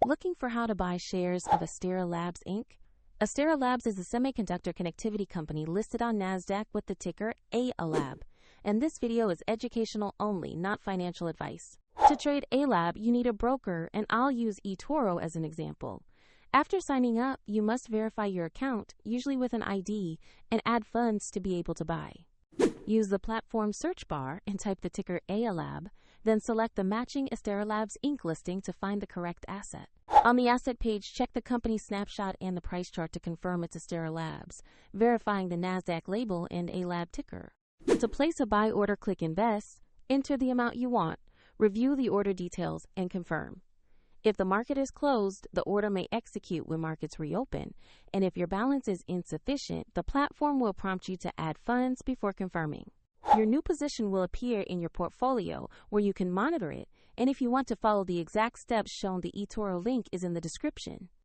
Looking for how to buy shares of Astera Labs Inc? Astera Labs is a semiconductor connectivity company listed on NASDAQ with the ticker ALAB, and this video is educational only, not financial advice. To trade ALAB, you need a broker, and I'll use eToro as an example. After signing up, you must verify your account, usually with an ID, and add funds to be able to buy. Use the platform search bar and type the ticker ALAB, then select the matching Astera Labs Inc. listing to find the correct asset. On the asset page, check the company snapshot and the price chart to confirm it's Astera Labs, verifying the NASDAQ label and ALAB ticker. To place a buy order, click Invest, enter the amount you want, review the order details, and confirm. If the market is closed, the order may execute when markets reopen, and if your balance is insufficient, the platform will prompt you to add funds before confirming. Your new position will appear in your portfolio where you can monitor it, and if you want to follow the exact steps shown, the eToro link is in the description.